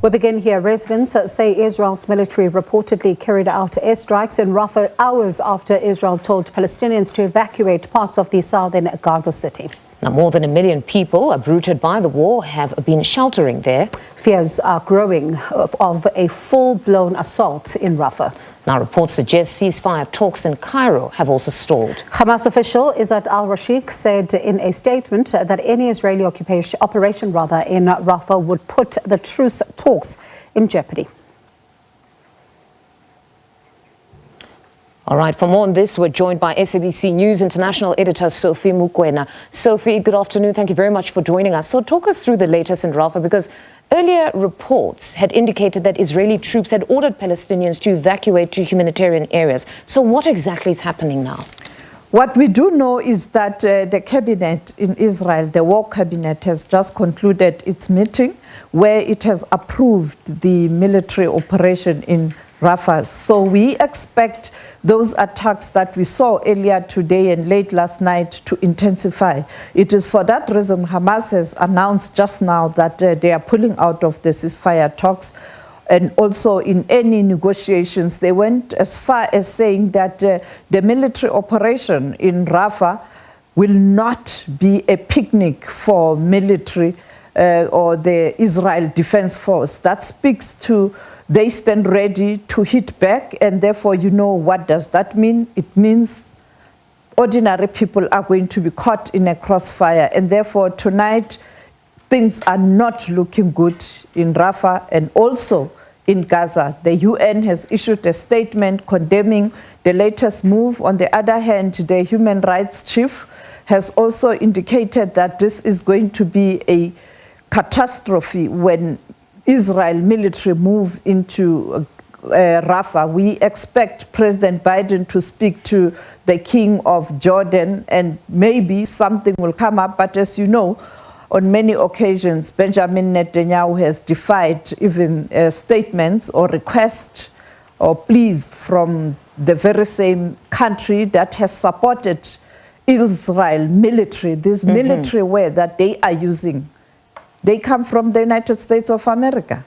We begin here. Residents say Israel's military reportedly carried out airstrikes in Rafah hours after Israel told Palestinians to evacuate parts of the southern Gaza city. Now, more than 1 million people uprooted by the war have been sheltering there. Fears are growing of a full-blown assault in Rafah. Now, reports suggest ceasefire talks in Cairo have also stalled. Hamas official Izzat al-Rashid said in a statement that any Israeli operation in Rafah would put the truce talks in jeopardy. All right, for more on this, we're joined by SABC News International Editor Sophie Mokoena. Sophie, good afternoon. Thank you very much for joining us. So talk us through the latest in Rafah, because earlier reports had indicated that Israeli troops had ordered Palestinians to evacuate to humanitarian areas. So what exactly is happening now? What we do know is that the cabinet in Israel, the war cabinet, has just concluded its meeting where it has approved the military operation in Rafah. So we expect those attacks that we saw earlier today and late last night to intensify. It is for that reason Hamas has announced just now that they are pulling out of the ceasefire talks. And also in any negotiations, they went as far as saying that the military operation in Rafah will not be a picnic for military or the Israel Defense Force. That speaks to they stand ready to hit back, and therefore, you know, what does that mean? It means ordinary people are going to be caught in a crossfire, and therefore tonight things are not looking good in Rafah and also in Gaza. The UN has issued a statement condemning the latest move. On the other hand, the human rights chief has also indicated that this is going to be a catastrophe when Israel military move into Rafah. We expect President Biden to speak to the King of Jordan, and maybe something will come up. But as you know, on many occasions, Benjamin Netanyahu has defied even statements or requests or pleas from the very same country that has supported Israel military. This military way that they are using, they come from the United States of America.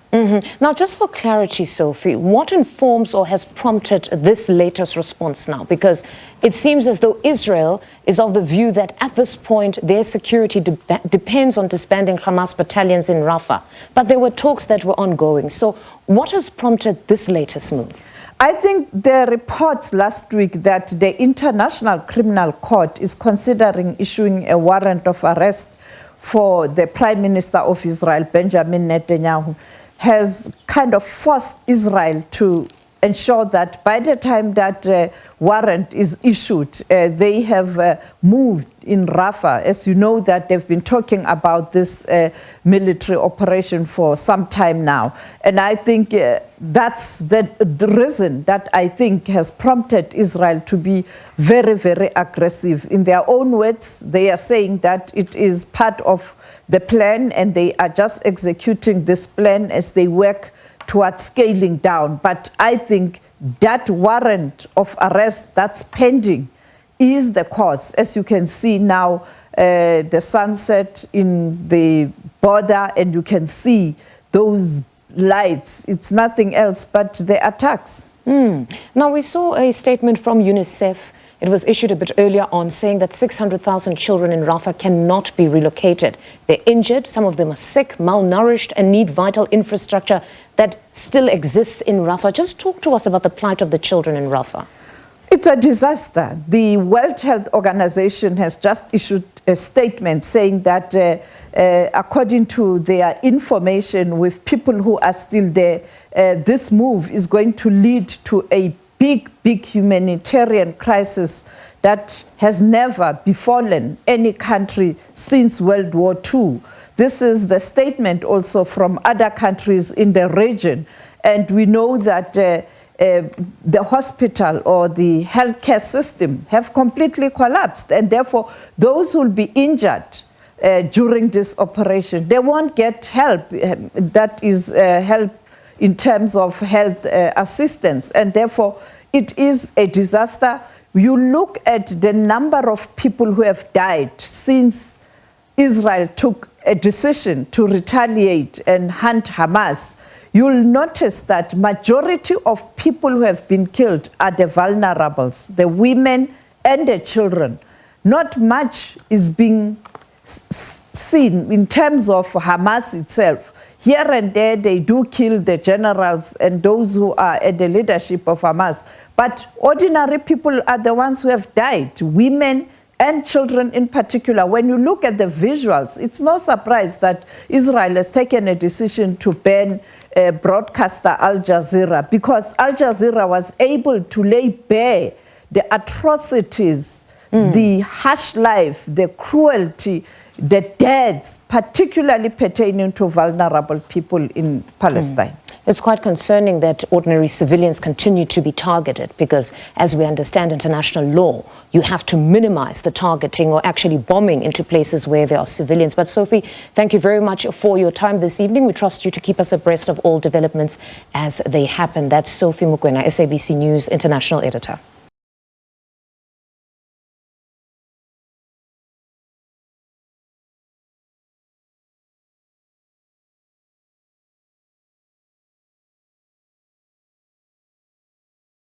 Now, just for clarity, Sophie, what informs or has prompted this latest response now? Because it seems as though Israel is of the view that at this point their security depends on disbanding Hamas battalions in Rafah. But there were talks that were ongoing. So what has prompted this latest move? I think the reports last week that the International Criminal Court is considering issuing a warrant of arrest for the Prime Minister of Israel, Benjamin Netanyahu, has kind of forced Israel to ensure that by the time that warrant is issued, they have moved in Rafah. As you know, that they've been talking about this military operation for some time now. And I think that's the reason that I think has prompted Israel to be very, very aggressive. In their own words, they are saying that it is part of the plan and they are just executing this plan as they work towards scaling down. But I think that warrant of arrest that's pending is the cause. As you can see now, the sunset in the border, and you can see those lights. It's nothing else but the attacks. Now, we saw a statement from UNICEF. It was issued a bit earlier on saying that 600,000 children in Rafah cannot be relocated. They're injured, some of them are sick, malnourished, and need vital infrastructure that still exists in Rafah. Just talk to us about the plight of the children in Rafah. It's a disaster. The World Health Organization has just issued a statement saying that according to their information with people who are still there, this move is going to lead to a big humanitarian crisis that has never befallen any country since World War II. This is the statement also from other countries in the region. And we know that the hospital or the healthcare system have completely collapsed. And therefore, those who will be injured during this operation, they won't get help. That is help in terms of health assistance. And therefore, it is a disaster. You look at the number of people who have died since Israel took a decision to retaliate and hunt Hamas. you'll notice that majority of people who have been killed are the vulnerables, the women and the children. Not much is being seen in terms of Hamas itself. Here and there, they do kill the generals and those who are at the leadership of Hamas. But ordinary people are the ones who have died, women and children in particular. When you look at the visuals, it's no surprise that Israel has taken a decision to ban broadcaster Al Jazeera, because Al Jazeera was able to lay bare the atrocities, the harsh life, the cruelty, the deaths, particularly pertaining to vulnerable people in Palestine. It's quite concerning that ordinary civilians continue to be targeted because, as we understand international law, you have to minimize the targeting or actually bombing into places where there are civilians. But Sophie, thank you very much for your time this evening. We trust you to keep us abreast of all developments as they happen. That's Sophie Mokoena, SABC News International Editor.